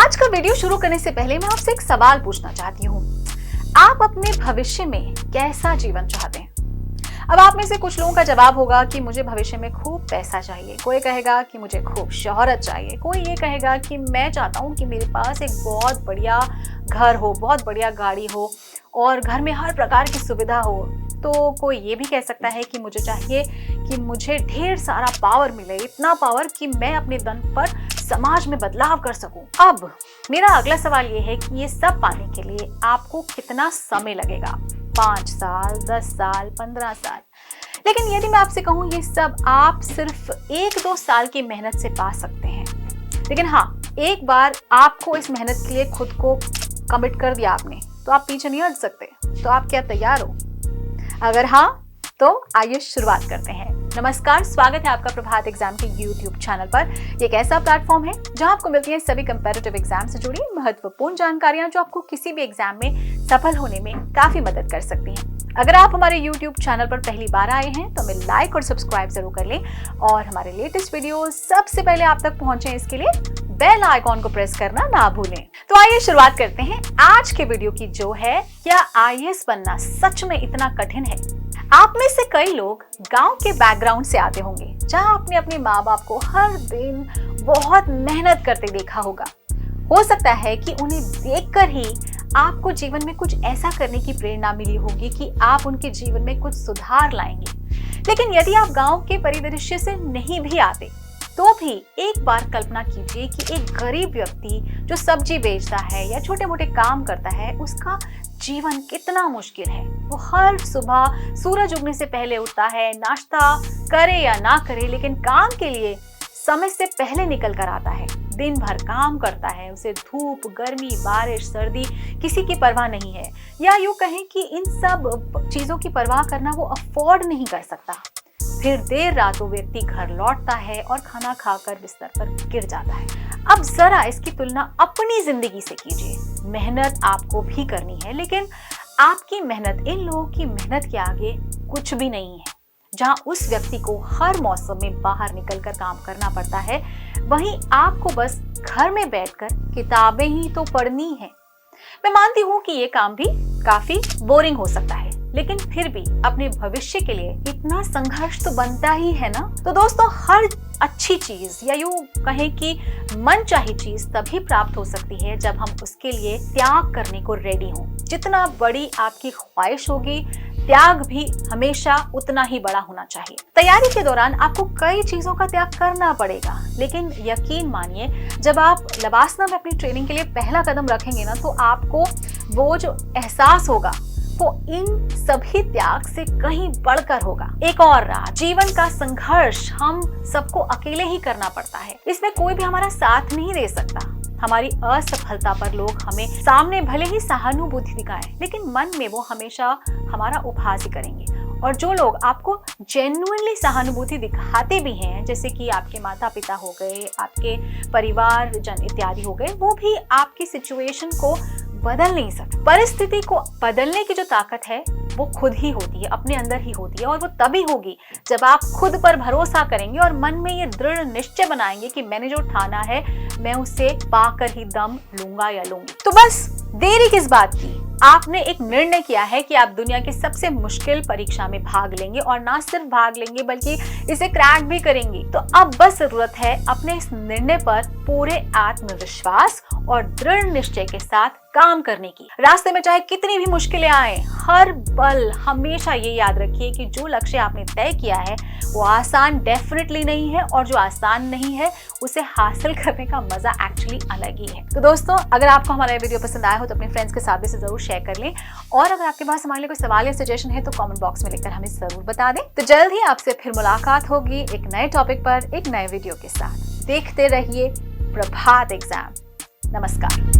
आज का वीडियो शुरू करने से पहले मैं आपसे एक सवाल पूछना चाहती हूँ। आप अपने भविष्य में कैसा जीवन चाहते हैं? अब आप में से कुछ लोगों का जवाब होगा कि मुझे भविष्य में खूब पैसा चाहिए, कोई कहेगा कि मुझे खूब शोहरत चाहिए, कोई ये कहेगा कि मैं चाहता हूँ कि मेरे पास एक बहुत बढ़िया घर हो, बहुत बढ़िया गाड़ी हो और घर में हर प्रकार की सुविधा हो। तो कोई ये भी कह सकता है कि मुझे चाहिए कि मुझे ढेर सारा पावर मिले, इतना पावर कि मैं अपने दम पर समाज में बदलाव कर सकूं। अब मेरा अगला सवाल ये है कि ये सब पाने के लिए आपको कितना समय लगेगा? 5 साल, 10 साल, 15 साल? लेकिन यदि मैं आपसे कहूँ ये सब आप सिर्फ 1-2 साल की मेहनत से पा सकते हैं। लेकिन हाँ, एक बार आपको इस मेहनत के लिए खुद को कमिट कर दिया आपने, तो आप पीछे नहीं हट सकते। तो आप क्या तैयार हो? अगर हाँ, तो आइए शुरुआत करते हैं। नमस्कार, स्वागत है आपका प्रभात एग्जाम के YouTube चैनल पर। ये एक ऐसा प्लेटफॉर्म है जहां आपको मिलती हैं सभी कंपैरेटिव एग्जाम से जुड़ी महत्वपूर्ण जानकारियां जो आपको किसी भी एग्जाम में सफल होने में काफी मदद कर सकती हैं। अगर आप हमारे YouTube चैनल पर पहली बार आए हैं तो हमें लाइक और सब्सक्राइब जरूर कर लें और हमारे लेटेस्ट वीडियो सबसे पहले आप तक पहुंचे इसके लिए बेल आइकॉन को प्रेस करना ना भूलें। तो आइए शुरुआत करते हैं आज के वीडियो की, जो है क्या IAS बनना सच में इतना कठिन है? आप में से कई लोग गांव के बैकग्राउंड से आते होंगे जहां आपने अपने माँ बाप को हर दिन बहुत मेहनत करते देखा होगा। हो सकता है कि उन्हें देखकर ही आपको जीवन में कुछ ऐसा करने की प्रेरणा मिली होगी कि आप उनके जीवन में कुछ सुधार लाएंगे। लेकिन यदि आप गांव के परिदृश्य से नहीं भी आते तो भी एक बार कल्पना कीजिए कि एक गरीब व्यक्ति जो सब्जी बेचता है या छोटे मोटे काम करता है, उसका जीवन कितना मुश्किल है। वो हर सुबह सूरज उगने से पहले उठता है, नाश्ता करे या ना करे लेकिन काम के लिए समय से पहले निकल कर आता है, दिन भर काम करता है। उसे धूप, गर्मी, बारिश, सर्दी किसी की परवाह नहीं है, या यूँ कहें कि इन सब चीजों की परवाह करना वो अफोर्ड नहीं कर सकता। फिर देर रात वो व्यक्ति घर लौटता है और खाना खाकर बिस्तर पर गिर जाता है। अब जरा इसकी तुलना अपनी जिंदगी से कीजिए। मेहनत आपको भी करनी है, लेकिन आपकी मेहनत इन लोगों की मेहनत के आगे कुछ भी नहीं है। जहां उस व्यक्ति को हर मौसम में बाहर निकलकर काम करना पड़ता है, वहीं आपको बस घर में बैठकर किताबें ही तो पढ़नी है। मैं मानती हूँ कि ये काम भी काफी बोरिंग हो सकता है, लेकिन फिर भी अपने भविष्य के लिए इतना संघर्ष तो बनता ही है ना। तो दोस्तों, हर अच्छी चीज या यूं कहें कि मनचाही चीज तभी प्राप्त हो सकती है जब हम उसके लिए त्याग करने को रेडी हों। जितना बड़ी आपकी ख्वाहिश होगी, त्याग भी हमेशा उतना ही बड़ा होना चाहिए। तैयारी के दौरान आपको कई चीजों का त्याग करना पड़ेगा, लेकिन यकीन मानिए जब आप लवासना में अपनी ट्रेनिंग के लिए पहला कदम रखेंगे ना, तो आपको वो जो एहसास होगा वो इन सभी त्याग से कहीं बढ़कर होगा। एक और राह, जीवन का संघर्ष हम सबको अकेले ही करना पड़ता है। इसमें कोई भी हमारा साथ नहीं दे सकता। हमारी असफलता पर लोग हमें सामने भले ही सहानुभूति दिखाएं, लेकिन मन में वो हमेशा हमारा उपहास ही करेंगे। और जो लोग आपको जेन्युइनली सहानुभूति दिखाते भी हैं, जैसे कि आपके माता पिता हो गए, आपके परिवार जन इत्यादि हो गए, वो भी आपकी सिचुएशन को बदल नहीं सकते। परिस्थिति को बदलने की जो ताकत है वो खुद ही होती है, अपने अंदर ही होती है, और वो तभी होगी जब आप खुद पर भरोसा करेंगे और मन में ये दृढ़ निश्चय बनाएंगे कि मैंने जो ठाना है मैं उसे पाकर ही दम लूंगा या लूंगी। तो बस देरी किस बात की? आपने एक निर्णय किया है कि आप दुनिया की सबसे मुश्किल परीक्षा में भाग लेंगे, और ना सिर्फ भाग लेंगे बल्कि इसे क्रैक भी करेंगे। तो अब बस जरूरत है अपने इस निर्णय पर पूरे आत्मविश्वास और दृढ़ निश्चय के साथ काम करने की। रास्ते में चाहे कितनी भी मुश्किलें आए, हर पल हमेशा ये याद रखिए कि जो लक्ष्य आपने तय किया है वो आसान डेफिनेटली नहीं है, और जो आसान नहीं है उसे हासिल करने का मजा एक्चुअली अलग ही है। तो दोस्तों, अगर आपको हमारा वीडियो पसंद आया हो तो अपने फ्रेंड्स के साथ भी इसे जरूर शेयर कर लें, और अगर आपके पास हमारे लिए कोई सवाल या सजेशन है तो कमेंट बॉक्स में लिखकर हमें जरूर बता दें। तो जल्द ही आपसे फिर मुलाकात होगी एक नए टॉपिक पर, एक नए वीडियो के साथ। देखते रहिए प्रभात एग्जाम। नमस्कार।